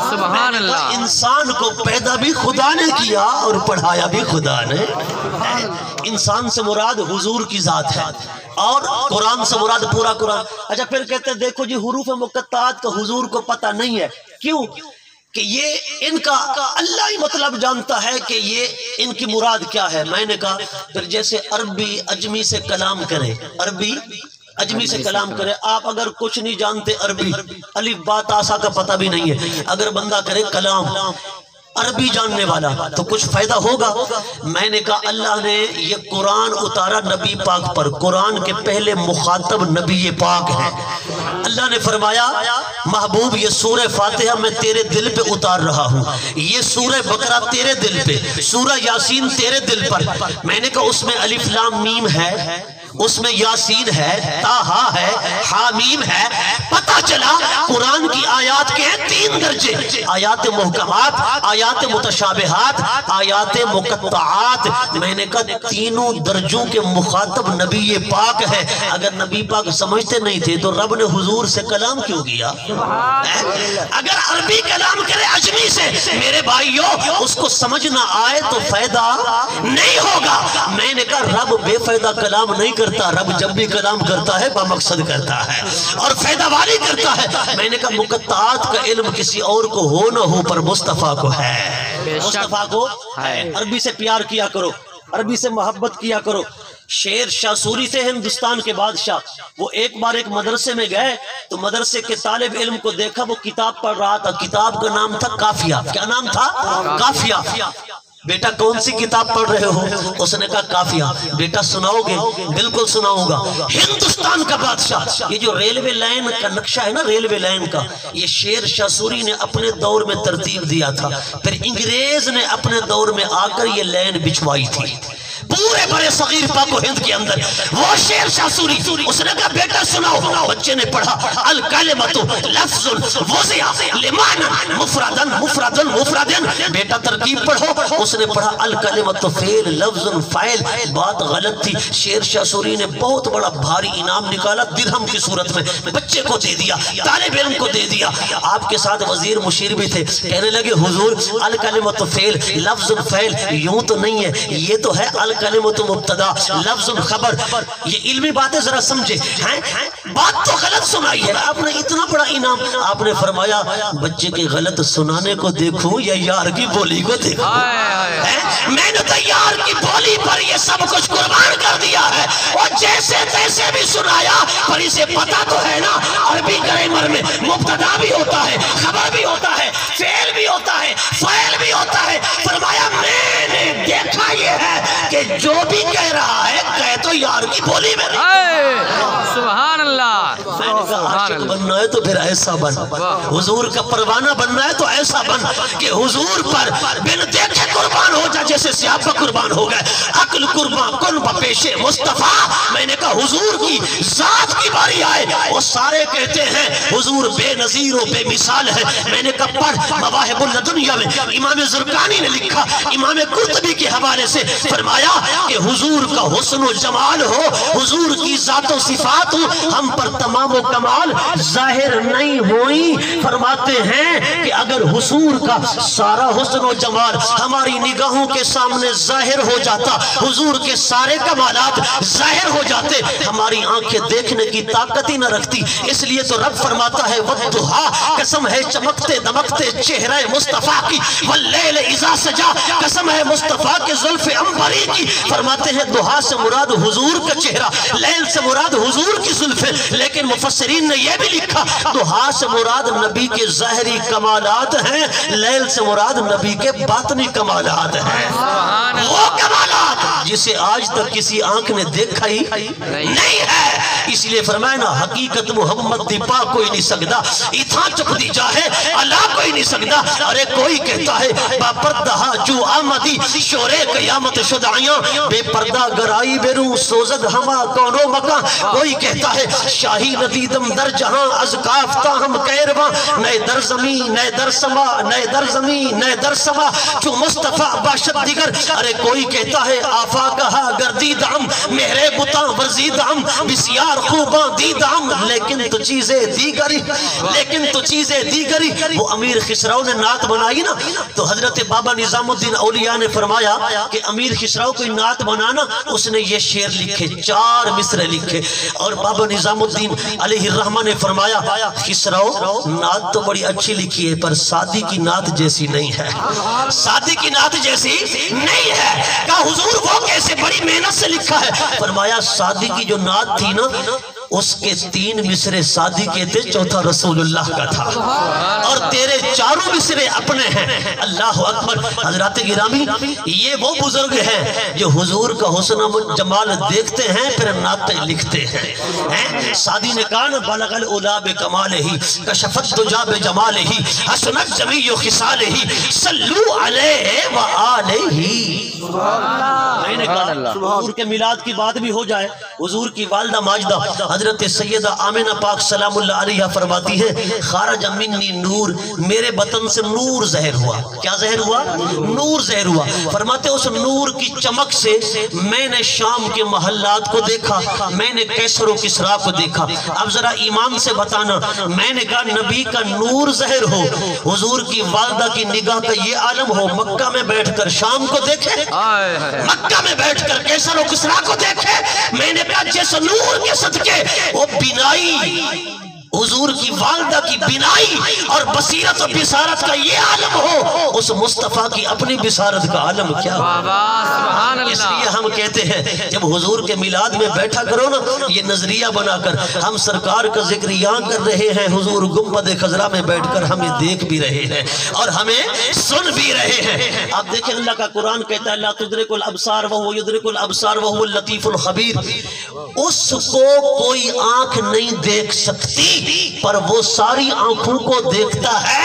सुभान अल्लाह। इंसान को पैदा भी खुदा ने किया और पढ़ाया भी खुदा ने। इंसान से मुराद हुजूर की जात है और कुरान से मुराद पूरा कुरान। अच्छा फिर कहते हैं देखो जी हुरूफ मुक़त्तात का हुजूर को पता नहीं है, क्यों? कि ये इनका अल्लाह ही मतलब जानता है कि ये इनकी मुराद क्या है। मैंने कहा फिर जैसे अरबी अजमी से कलाम करे, अरबी अजमी से कलाम करे, आप अगर कुछ नहीं जानते अरबी, अलिफ बा ता सा का पता भी नहीं है, अगर बंदा करे कलाम عربی جاننے والا تو کچھ فائدہ ہوگا۔ میں نے کہا اللہ نے یہ قرآن اتارا نبی پاک پر، قرآن کے پہلے مخاطب نبی پاک ہیں۔ اللہ نے فرمایا محبوب یہ سورہ فاتحہ میں تیرے دل پہ اتار رہا ہوں، یہ سورہ بقرہ تیرے دل پہ، سورہ یاسین تیرے دل پر۔ میں نے کہا اس میں الف لام میم ہے، اس میں یاسین ہے، طٰہٰ ہے، حامیم ہے۔ پتہ چلا قرآن کی آیات کے ہیں 3 درجے، آیات محکمات، آیات متشابہات، آیات مقطعات۔ میں نے کہا تینوں درجوں کے مخاطب نبی پاک ہے۔ اگر نبی پاک سمجھتے نہیں تھے تو رب نے حضور سے کلام کیوں کیا؟ اگر عربی کلام کرے عجمی سے میرے بھائیوں اس کو سمجھ نہ آئے تو فائدہ نہیں ہوگا۔ میں نے کہا رب بے فائدہ کلام نہیں کرتا، رب جب بھی کلام کرتا ہے بمقصد کرتا ہے اور فائدہ والی کرتا ہے۔ میں نے کہا مقطعات کا علم کسی اور کو ہو نہ ہو پر مصطفیٰ کو ہے، مصطفیٰ کو ہے۔ عربی سے پیار کیا کرو، عربی سے محبت کیا کرو۔ شیر شاہ سوری تھے ہندوستان کے بادشاہ، وہ ایک بار ایک مدرسے میں گئے تو مدرسے کے طالب علم کو دیکھا وہ کتاب پڑھ رہا تھا، کتاب کا نام تھا کافیہ۔ کیا نام تھا؟ کافیہ۔ بیٹا کون سی کتاب پڑھ رہے ہو؟ اس نے کہا کافیہ۔ بیٹا سناؤ گے؟ بالکل سناؤں گا۔ ہندوستان کا بادشاہ، یہ جو ریلوے لائن کا نقشہ ہے نا، ریلوے لائن کا، یہ شیر شاہ سوری نے اپنے دور میں ترتیب دیا تھا، پھر انگریز نے اپنے دور میں آ کر یہ لائن بچھوائی تھی پورے برے صغیر پاک و ہند کے اندر۔ وہ شیر شاہ سوری اس نے کہا بیٹا سناؤ۔ بچے نے پڑھا الکلمۃ لفظ وضع لمعنى مفردا مفردا مفردا۔ بیٹا ترکیب پڑھو۔ اس نے پڑھا الکلمۃ فعل لفظ فاعل، بات غلط تھی۔ شیر شاہ سوری نے بہت بڑا بھاری انعام نکالا درہم کی صورت میں، بچے کو دے دیا، طالب علم کو دے دیا۔ آپ کے ساتھ وزیر مشیر بھی تھے، کہنے لگے حضور الکلمۃ فعل لفظ فاعل یوں تو نہیں ہے، یہ تو ہے الکلمۃ مبتدا لفظ خبر۔ یہ علمی باتیں ذرا سمجھے، بات تو غلط سنائی ہے، آپ نے اتنا بڑا انعام۔ آپ نے فرمایا بچے کے غلط سنانے کو دیکھوں یا یار کی بولی کو دیکھوں؟ میں نے تو یار کی بولی پر یہ سب کچھ قربان کر دیا ہے، اور جیسے تیسے بھی سنایا، پر اسے پتا تو ہے نا عربی گرامر میں مبتدا بھی ہوتا ہے، خبر بھی ہوتا ہے، فعل بھی ہوتا ہے، فاعل بھی ہوتا ہے۔ فرمایا میں نے دیکھا یہ ہے کہ جو بھی کہہ رہا ہے کہہ تو یار کی بولی میں سبحان اللہ۔ عاشق بننا ہے تو پھر ایسا بن، حضور کا پروانہ بننا ہے تو ایسا بن کہ حضور پر بن دیکھے قربان ہو جا جیسے صحابہ قربان ہو گئے۔ عقل قربان کن بپیش مصطفیٰ۔ میں نے کہا حضور کی ذات کی باری آئے، وہ سارے کہتے ہیں حضور بے نظیر و بے مثال ہے۔ میں نے کہا پڑھ مواہب اللدنیہ میں امام زرقانی نے لکھا، امام قرطبی کے حوالے سے فرمایا کہ حضور کا حسن و جمال ہو، حضور کی ذات و صفات ہو، ہم پر تمام و کمال ظاہر نہیں ہوئی۔ فرماتے ہیں کہ اگر حضور کا سارا حسن و جمال ہماری نگاہوں کے سامنے ظاہر ہو جاتا، حضور کے سارے کمالات ظاہر ہو جاتے، ہماری آنکھیں دیکھنے کی طاقت ہی نہ رکھتی۔ اس لیے تو رب فرماتا ہے وَالضُّحَىٰ، قسم ہے چمکتے دمکتے چہرہ مصطفیٰ کی، وَاللَّيْلِ اِذَا سَجَا، قسم ہے مصطفیٰ کے زلف عنبری کی۔ فرماتے ہیں دہا سے مراد حضور کا چہرہ، لیل سے مراد حضور کی زلف، لیکن مفسرین نے یہ بھی لکھا دہا سے مراد نبی کے ظاہری کمالات ہیں، لیل سے مراد نبی کے باطنی کمالات ہیں۔ وہ کمالات جسے آج تک کسی آنکھ نے دیکھا ہی نہیں ہے۔ اس لیے فرمایا نا حقیقت محمد دی پا کوئی نہیں سکتا، اتھا چپ دی جاہے اللہ کوئی نہیں سکتا۔ ارے کوئی کہتا ہے با پردہ جو آمدی شورے قیامت شدعیاں، بے پردہ گرائی بیروں سوزد ہما کونو مکان۔ کوئی کہتا ہے شاہی ندیدم در جہاں از کافتا ہم کیرواں، نئے در زمین نئے در سما، نئے در زمین نئے در سما، جو مصطفیٰ باشد دیگر۔ ارے کوئی کہتا ہے آفا کہا گردیدم، مہرے بتاں ورزیدم، بسیار خوباں دیدم، لیکن تو چیزیں دیگری، لیکن تو چیزیں دیگری۔ وہ امیر خسرو نے نعت بنائی نا، تو حضرت بابا نظام الدین اولیاء نے فرمایا کہ امیر خسرو کوئی نعت بنانا، اس نے یہ شعر لکھے، 4 مصرے لکھے، اور بابا نظام الدین علیہ الرحمہ نے فرمایا خسرو نعت تو بڑی اچھی لکھی ہے پر سادی کی نعت جیسی نہیں ہے، سادی کی نعت جیسی نہیں ہے۔ کہا حضور وہ کیسے، بڑی محنت سے لکھا ہے۔ فرمایا سادی کی جو نعت تھی نا اس کے 3 مصرے سعدی کے تھے، چوتھا رسول اللہ کا تھا، اور تیرے 4 مصرے اپنے ہیں۔ اللہ اکبر۔ حضرات گرامی، یہ وہ بزرگ ہیں جو حضور کا حسن و جمال دیکھتے ہیں پھر نعتیں لکھتے ہیں۔ سعدی نے کہا نا، بلغ العلا بکمالہ کشفت الدجا بجمالہ حسنت جمیع خصالہ صلو علیہ وآلہ۔ میں نے کہا حضور کے میلاد کی بات بھی ہو جائے، حضور کی والدہ ماجدہ حضرت سیدہ آمنہ پاک سلام اللہ علیہ فرماتی ہے، خارج منی نور، میرے بطن سے نور ظاہر ہوا۔ کیا ظاہر ہوا؟ نور ظاہر ہوا۔ فرماتے اس نور کی چمک سے میں نے شام کے محلات کو دیکھا، میں نے کیسر و کسرا کو دیکھا۔ اب ذرا ایمان سے بتانا، میں نے کہا نبی کا نور ظاہر ہو، حضور کی والدہ کی نگاہ کا یہ عالم ہو، مکہ میں بیٹھ کر شام کو دیکھے، مکہ میں بیٹھ کر کیسر و کسرا کو دیکھے۔ میں نے کہا جیسے نور کے صدقے وہ بینائی، حضور کی والدہ کی بینائی اور بصیرت و بصارت کا یہ عالم ہو، اس مصطفیٰ کی اپنی بصارت کا عالم کیا ہو؟ اس لیے ہم کہتے ہیں جب حضور کے میلاد میں بیٹھا کرو نا، یہ نظریہ بنا کر ہم سرکار کا ذکر یہاں کر رہے ہیں، حضور گنبد خضرا میں بیٹھ کر ہمیں دیکھ بھی رہے ہیں اور ہمیں سن بھی رہے ہیں۔ آپ دیکھیں اللہ کا قرآن کہتا ہے لا تدرک الابصار وہو یدرک الابصار وہو اللطیف الخبیر۔ اس کو کوئی آنکھ نہیں دیکھ سکتی پر وہ ساری آنکھوں کو دیکھتا ہے۔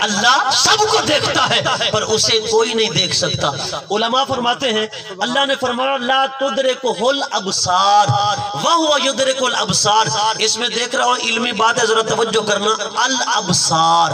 اللہ سب کو دیکھتا ہے پر اسے کوئی نہیں دیکھ سکتا۔ علماء فرماتے ہیں اللہ نے فرمایا لا تدرکہ الابصار وہو یدرک الابصار۔ اس میں دیکھ رہا ہوں علمی بات ہے، ذرا توجہ کرنا۔ الابصار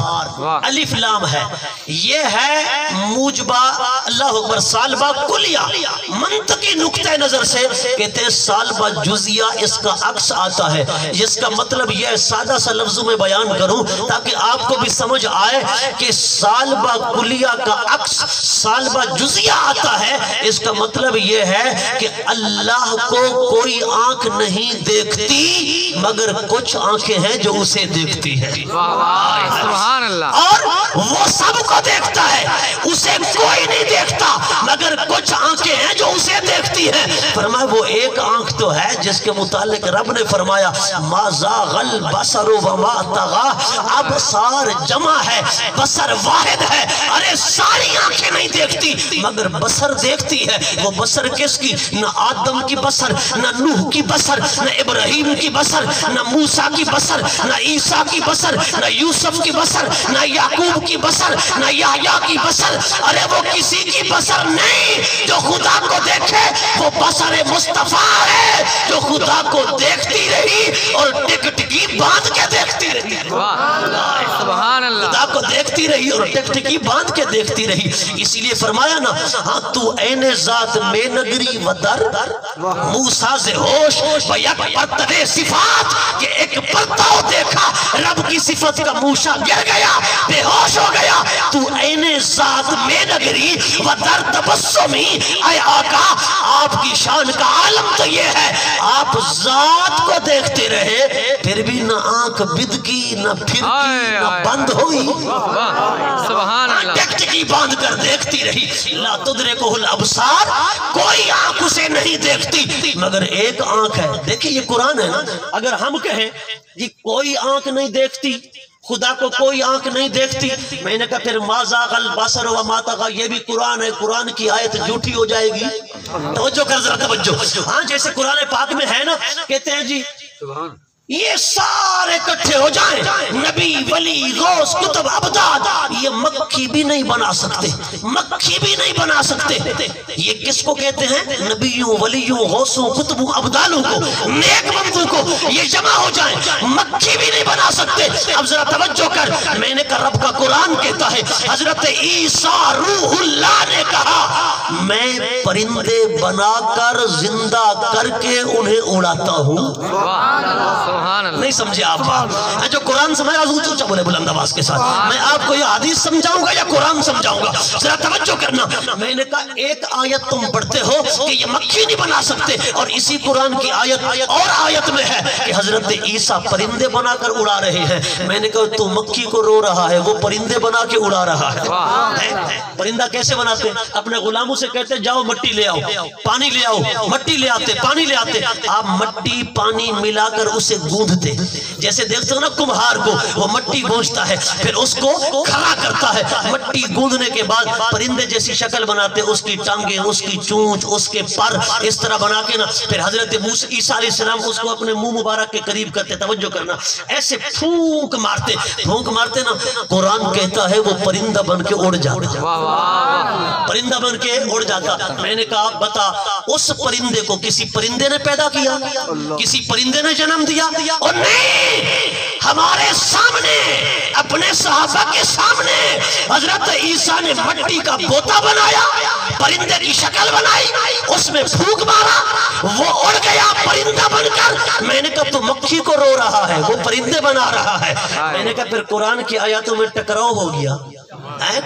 الف لام ہے، یہ ہے موجبہ اللہ اکبر سالبہ کلیہ۔ منطقی نقطہ نظر سے کہتے ہیں سالبہ جزیہ اس کا عکس آتا ہے، جس کا مطلب یہ سادہ سا لفظوں میں بیان کروں تاکہ آپ کو بھی سمجھ آئے کہ سالبہ کلیہ کا عکس سالبہ جزیہ آتا ہے۔ اس کا مطلب یہ ہے کہ اللہ کو کوئی آنکھ نہیں دیکھتی مگر کچھ آنکھیں ہیں جو اسے دیکھتی ہیں، سبحان اللہ، اور وہ سب کو دیکھتا ہے، اسے کوئی نہیں دیکھتا مگر کچھ آنکھیں ہیں جو اسے دیکھتی ہیں۔ فرمایا وہ ایک آنکھ تو ہے جس کے متعلق رب نے فرمایا ما زاغ البصر وما طغى، ابصار جمع ہے، بصر واحد ہے۔ ارے ساری آنکھیں نہیں دیکھتی مگر بصر دیکھتی ہے۔ وہ بصر کس کی؟ نہ آدم کی بصر، نہ نوح کی بصر، نہ ابراہیم کی بصر، نہ موسیٰ کی بصر، نہ عیسیٰ کی بصر، نہ یوسف کی بصر، نہ یعقوب کی بصر، نہ یحییٰ کی بصر۔ ارے وہ کسی کی بصر نہیں جو خدا کو دیکھے، وہ بصر مصطفیٰ ہے جو خدا کو دیکھتی رہی اور ٹک ٹکی باندھ کے دیکھتی رہی، سبحان اللہ، خدا کو دیکھتی رہی اور ٹک ٹکی باندھ کے دیکھتی رہی۔ اسی لیے فرمایا نا ہاں تو عین ذات میں نگری و در موسیٰ سے ہوش و یک پرتو صفات، کہ ایک پرتاؤ دیکھا رب کی صفت کا موسیٰ گر گیا، بے ہوش ہو گیا۔ تو عین ذات میں نگری و در تبسمی، اے آقا آپ کی شان کا عالم تو یہ ہے آپ ذات کو دیکھتے رہے پھر بھی نہ آنکھ بد کی نہ پھر کی نہ بند ہوئی، سبحان اللہ، ٹکٹکی باندھ کر دیکھتی رہی۔ لا تدرکہ الابصار، کوئی آنکھ اسے نہیں دیکھتی مگر ایک آنکھ ہے۔ دیکھیں یہ قرآن ہے نا، اگر ہم کہیں جی کوئی آنکھ نہیں دیکھتی، خدا کو کوئی آنکھ نہیں دیکھتی، میں نے کہا پھر ما زاغ البصر وما طغى، یہ بھی قرآن ہے، قرآن کی آیت جھوٹی ہو جائے گی۔ توجہ کر ذرا توجہ۔ ہاں جیسے قرآن پاک میں ہے نا، کہتے ہیں جی یہ سارے کٹھے ہو جائیں، نبی ولی غوث کتب ابداد، یہ مکھی بھی نہیں بنا سکتے، مکھی بھی نہیں بنا سکتے۔ یہ کس کو کہتے ہیں؟ نبیوں ولیوں غوثوں کتبوں ابدالوں کو، نیک بندوں کو، یہ جمع ہو جائیں مکھی بھی نہیں بنا سکتے۔ اب ذرا توجہ کر، میں نے کہا رب کا قرآن کہتا ہے حضرت عیسیٰ روح اللہ نے کہا میں پرندے بنا کر زندہ کر کے انہیں اڑاتا ہوں۔ سبحان اللہ. نہیں سمجھے آپ بات؟ جو قرآن سمجھا اونچا بولے بلند آواز کے ساتھ. میں آپ کو یہ حدیث سمجھاؤں گا یا قرآن سمجھاؤں گا؟ ذرا توجہ کرنا. میں نے کہا ایک آیت تم پڑھتے ہو کہ یہ مکھی نہیں بنا سکتے، اور اسی قرآن کی آیت اور آیت میں ہے کہ حضرت عیسیٰ پرندے بنا کر اڑا رہے ہیں. میں نے کہا تو مکھی کو رو رہا ہے، وہ پرندے بنا کے اڑا رہا ہے. پرندہ کیسے بناتے ہیں؟ اپنے غلاموں سے کہتے جاؤ مٹی لے آؤ، پانی لے آؤ، مٹی لے آتے، پانی لے آتے. آپ مٹی پانی ملا کر اسے گوندھتے، جیسے دیکھتے ہو نا کمہار کو، وہ مٹی گونجتا ہے پھر اس کو کھڑا کرتا ہے. مٹی گوندھنے کے بعد پرندے جیسی شکل بناتے، اس کی ٹانگیں، اس کی چونچ، اس کے پر اس طرح بنا کے نا پھر حضرت عیسیٰ علیہ السلام اس کو اپنے منہ مبارک کے قریب کرتے. توجہ کرنا، ایسے پھونک مارتے نا. قرآن کہتا ہے وہ پرندہ بن کے اڑ جاتا، پرندہ بن کے اڑ جاتا. میں نے کہا بتا اس پرندے کو کسی پرندے نے پیدا کیا، کسی پرندے نے جنم دیا؟ اور نہیں، ہمارے سامنے اپنے صحابہ کے سامنے حضرت عیسیٰ نے مٹی کا بوتا بنایا، پرندے کی شکل بنائی، اس میں پھونک مارا، وہ اڑ گیا پرندہ بن کر. میں نے کہا تو مکھی کو رو رہا ہے، وہ پرندے بنا رہا ہے. میں نے کہا پھر قرآن کی آیاتوں میں ٹکراؤ ہو گیا،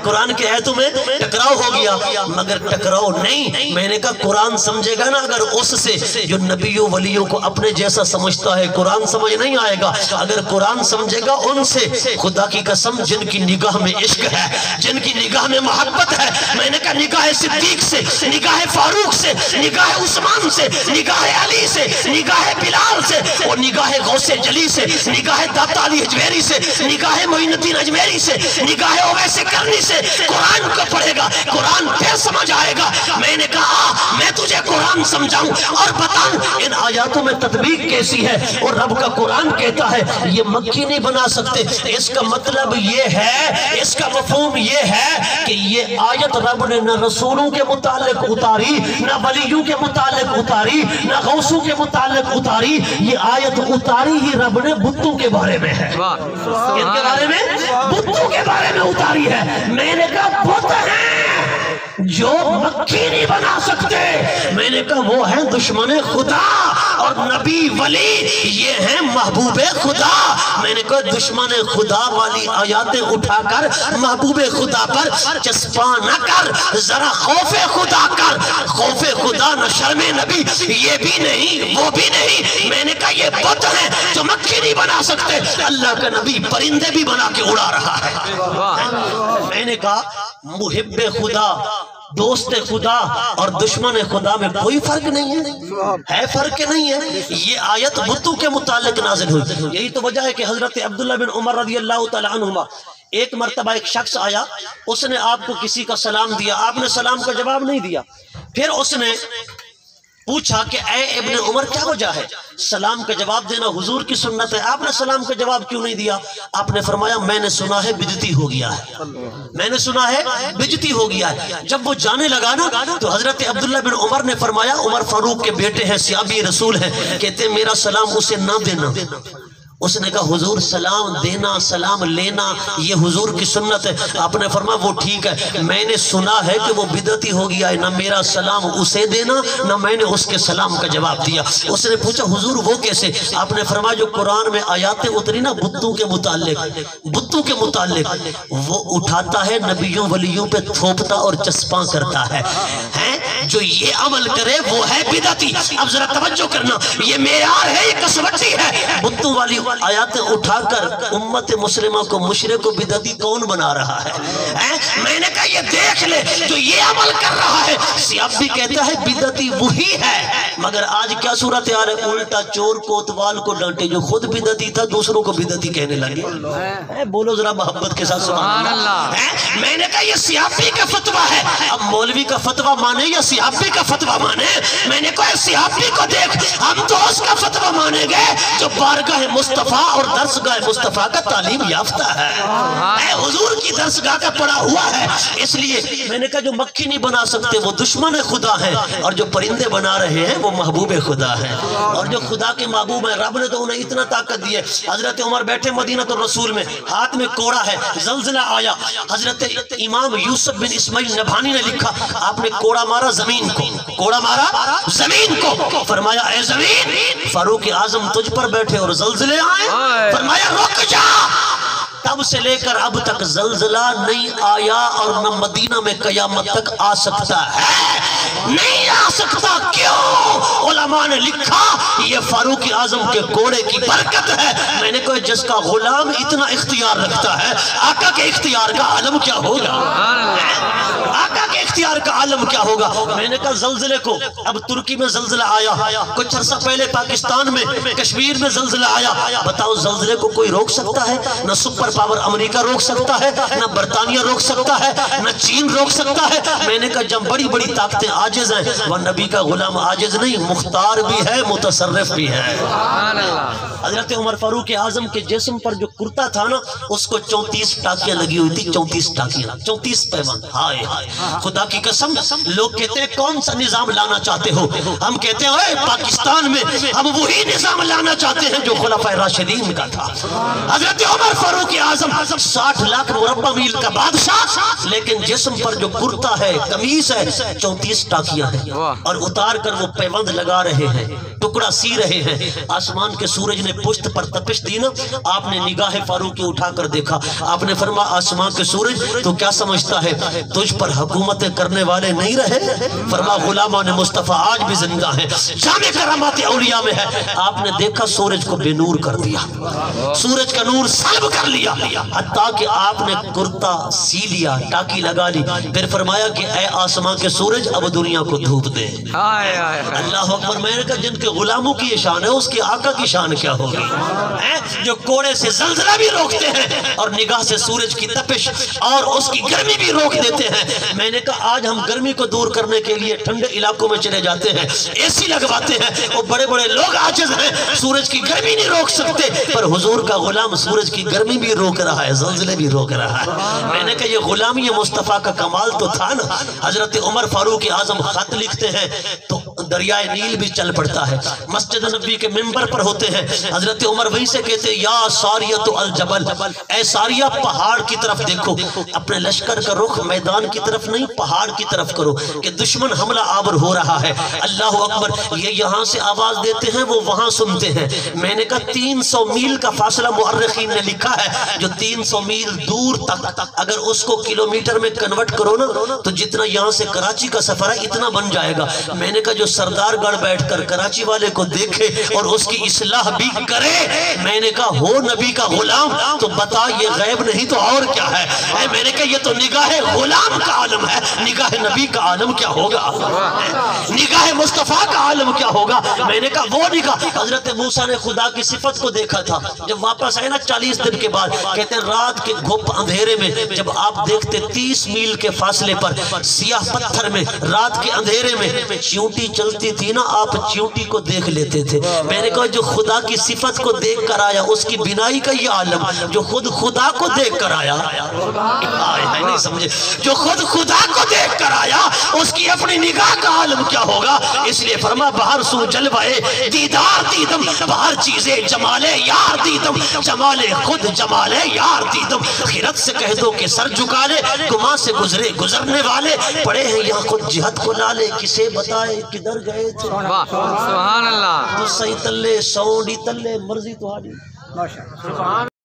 قرآن کے آیتوں میں ٹکراؤ ہو گیا. مگر ٹکراؤ نہیں، میں نے کہا قرآن سمجھے گا نا اگر اس سے جو نبیوں ولیوں کو اپنے جیسا سمجھتا ہے، قرآن سمجھ نہیں آئے گا. اگر قرآن سمجھے گا ان سے، خدا کی قسم جن کی نگاہ میں عشق ہے، جن کی نگاہ میں محبت ہے. میں نے کہا نگاہ صدیق سے، نگاہ فاروق سے، نگاہ عثمان سے، نگاہ علی سے، نگاہ بلال سے، اور نگاہ غوث جلی سے، نگاہ داتا علی اجمیری سے، نگاہ معین الدین اجمیری سے، نگاہ اویس کرنی سے قرآن کو پڑھے گا، قرآن پھر سمجھ آئے گا. میں نے کہا میں تجھے قرآن سمجھاؤں اور بتاؤں ان آیاتوں میں تطبیق کیسی ہے. اور رب کا قرآن کہتا ہے یہ مکھی نہیں بنا سکتے. اس کا مطلب یہ ہے، اس کا مفہوم یہ ہے کہ یہ آیت رب نے نہ رسولوں کے متعلق اتاری، نہ ولیوں کے متعلق اتاری، نہ غوثوں کے متعلق اتاری. یہ آیت اتاری ہی رب نے بتوں کے بارے میں ہے، ان کے بارے میں، بتوں کے بارے میں اتاری ہے. میں نے کہا بت ہیں جو مکھی نہیں بنا سکتے. میں نے کہا وہ ہیں دشمن خدا، اور نبی ولی یہ ہیں محبوب خدا. میں نے کہا دشمن خدا والی آیاتیں اٹھا کر محبوب خدا پر چسپاں نہ کر، ذرا خوف خدا کر. خوف خدا نہ شرم نبی، یہ بھی نہیں وہ بھی نہیں. میں نے کہا یہ بت ہیں جو مکھی نہیں بنا سکتے. اللہ کا نبی پرندے بھی بنا کے اڑا رہا ہے. میں نے کہا محب خدا، دوست خدا اور دشمن خدا میں کوئی فرق نہیں ہے فرق نہیں ہے. یہ آیت بتوں کے متعلق نازل ہوئی. یہی تو وجہ ہے کہ حضرت عبداللہ بن عمر رضی اللہ تعالی عنہما، ایک مرتبہ ایک شخص آیا، اس نے آپ کو کسی کا سلام دیا، آپ نے سلام کا جواب نہیں دیا. پھر اس نے پوچھا کہ اے ابن عمر کیا وجہ ہے؟ سلام کا جواب دینا حضور کی سنت ہے، آپ نے سلام کا جواب کیوں نہیں دیا؟ آپ نے فرمایا میں نے سنا ہے بدعتی ہو گیا ہے، میں نے سنا ہے بدعتی ہو گیا ہے. جب وہ جانے لگا نا تو حضرت عبداللہ بن عمر نے فرمایا، عمر فاروق کے بیٹے ہیں، صحابی رسول ہیں، کہتے میرا سلام اسے نہ دینا. اس نے کہا حضور سلام دینا سلام لینا یہ حضور کی سنت ہے. آپ نے فرمایا وہ ٹھیک ہے، میں نے سنا ہے کہ وہ بدعتی ہو گیا ہے، نہ میرا سلام اسے دینا نہ میں نے اس کے سلام کا جواب دیا. اس نے پوچھا حضور وہ کیسے؟ آپ نے فرمایا جو قرآن میں آیاتیں اتری نا بتوں کے متعلق وہ اٹھاتا ہے نبیوں ولیوں پہ تھوپتا اور چسپاں کرتا ہے. جو یہ عمل کرے وہ ہے بدعتی. اب ذرا توجہ کرنا، یہ معیار ہے، یہ کسوٹی ہے. بتوں والی آیاتیں اٹھا کر امت مسلمہ کو مشرک و بدعتی کون بنا رہا ہے؟ میں نے کہا یہ دیکھ لے جو یہ عمل کر رہا ہے. سیاب بھی کہتا ہے بدعتی وہی ہے، مگر آج کیا صورتحال ہے؟ الٹا چور کوتوال کو ڈانٹے، جو خود بدعتی تھا دوسروں کو بدعتی کہنے لگے. بولو ذرا محبت کے ساتھ سبحان اللہ. میں نے کہا یہ سیابی کا فتویٰ ہے. اب مولوی کا فتویٰ مانے یا سیابی کا فتویٰ مانے؟ میں نے کہا سیابی کو دیکھ، ہم تو اس کا فتویٰ مانیں گے جو بارگاہ مستقبل मुस्तफ़ा और दरसगाह मुस्तफ़ा का तालीम याफ्ता है, हुजूर की दरसगाह का पढ़ा हुआ है। इसलिए मैंने कहा जो मक्खी नहीं बना सकते वो दुश्मन खुदा है, और जो परिंदे बना रहे हैं वो महबूब खुदा है। और जो खुदा के महबूब है, रब ने तो उन्हें इतना ताकत दी है। हजरत उमर बैठे मदीना तो रसूल में, हाथ में कोड़ा है, जल्जला आया। हजरत इमाम यूसुफ बिन इस्माइल नभानी ने लिखा, आपने कोड़ा मारा जमीन को, कोड़ा मारा जमीन को, फरमाया ऐ जमीन फारूक आजम तुझ पर बैठे और जल्जले आए, फरमाया रुक जा। तब से लेकर अब तक जल्जला नहीं आया और न मदीना में कयामत तक आ सकता है, नहीं आ सकता। क्यों? उलमा ने लिखा ये फारूक आजम के कोड़े की बरकत है। मैंने कहा जिसका गुलाम इतना इख्तियार रखता है, आका के इख्तियार का आलम क्या होगा, आका के इख्तियार का आलम क्या होगा। मैंने कहा जल्जले को, अब तुर्की में जल्जला आया, कुछ अर्सा पहले पाकिस्तान में कश्मीर में जल्जला आया। बताओ जल्जले को कोई रोक सकता है? न सुपर पावर अमेरिका रोक सकता है, न बरतानिया रोक सकता है, न चीन रोक सकता है। मैंने कहा जब बड़ी बड़ी ताकतें आजिज हैं, वह नबी का गुलाम आजिज नहीं, मुख्तार भी है, मुतसर्रिफ भी है। हजरत उमर फारूक आजम के जिस्म पर जो कुर्ता था ना, उसको 34 टाकियां लगी हुई थी, 34 टाकियां, 34 पैबंद। हाय हाय, खुदा की कसम। लोग कहते हैं कौन सा निजाम लाना चाहते हो? हम कहते हैं पाकिस्तान में हम वही निजाम लाना चाहते हैं जो खुलाफाए राशिदीन का था। हजरत उमर फारूक आजम 60 लाख मुरब्बा मील का बादशाह, लेकिन जिस्म पर जो कुर्ता है, कमीज है, 34 टाकियां हैं, और उतार कर वो पैबंद लगा रहे हैं, टुकड़ा सी रहे हैं। आसमान के सूरज ने पुष्ट पर तपिश दी ना, आपने निगाह फारूकी उठाकर देखा, आपने फरमा आसमान के सूरज तो क्या समझता है तुझ पर हुकूमतें करने वाले नहीं रहे? फरमा गुलामा ने मुस्तफा आज भी जिंदा है, जामे करामात औलिया में है। आपने देखा सूरज को बेनूर कर दिया, सूरज का नूर सल्ब कर लिया, हत्ता कि आपने कुर्ता सी लिया, टाकी लगा ली, फिर फरमाया कि ऐ आसमान के सूरज अब दुनिया को धूप दे। अल्लाह अकबर। मैंने कहा जिनके गुलामों की ये शान है, उसकी आका की शान क्या होगी? जो कोड़े से जल्जला भी रोकते हैं और निगाह से सूरज की तपिश और उसकी गर्मी भी रोक देते हैं। मैंने कहा आज हम गर्मी को दूर करने के लिए ठंडे इलाकों में चले जाते हैं, एसी लगवाते हैं, वो बड़े बड़े लोग आजिज हैं, सूरज की गर्मी नहीं रोक सकते, पर हुजूर का गुलाम सूरज की गर्मी भी रोक रहा है, ज़ल्ज़ले भी रोक रहा है। मैंने कहा ये गुलामी मुस्तफ़ा का कमाल तो था ना। हजरत उमर फारूक आजम खत लिखते हैं तो दरियाए नील भी चल पड़ता है, मस्जिद नबी के मिंबर पर होते हैं। हजरत उमर वहीं से कहते हैं या सारियतु अल जबल, ऐ सारिया पहाड़ की तरफ देखो, अपने लश्कर का रुख मैदान की तरफ नहीं पहाड़ की तरफ करो कि दुश्मन हमला आवर हो रहा है। अल्लाह अकबर। ये यहाँ से आवाज देते हैं, वो वहां सुनते हैं। मैंने कहा 300 मील का फासला मुअर्रिखीन ने लिखा है, जो 300 मील दूर तक अगर उसको किलोमीटर में कन्वर्ट करो ना तो जितना यहाँ से कराची का सफर है इतना बन जाएगा। मैंने कहा जो सरदारगढ़ बैठकर कराची वाले को देखे और उसकी इस्लाह भी करे, मैंने कहा हो नबी का गुलाम तो बता ये गैब नहीं तो और क्या है। मैंने कहा ये तो निगाह गुलाम का आलम है, निगाह नबी का आलम क्या होगा, निगाह मुस्तफा का आलम क्या होगा। मैंने कहा वो निगाह। हजरत मूसा ने खुदा की सिफत को देखा था, जब वापस आए ना 40 दिन के बाद, कहते हैं रात के घुप अंधेरे में जब आप देखते 30 मील के फासले पर सियाह पत्थर में रात के अंधेरे में चींटी चलती थी ना, आप चींटी को देख लेते थे। मैंने कहा जो खुदा की सिफत को देख कर आया उसकी बिनाई का ये आलम, जो खुद खुदा को देख कर आया, नहीं समझे, जो खुद खुदा को देख कर आया उसकी अपनी निगाह का आलम क्या होगा। इसलिए फरमा बाहर सू जलवाए दीदार दीदम, बाहर चीजें जमाले यार दीदम, जमाले खुद जमाले यार दीदम। खिरत से कह दो कि सर झुका ले, गुमा से गुजरे गुजरने वाले पड़े हैं यहाँ खुद जिहद को लाले, किसे बताए किधर गए थे। सुभान अल्लाह। तो सही तल्ले सौंडी तल्ले मर्जी तुम्हारी।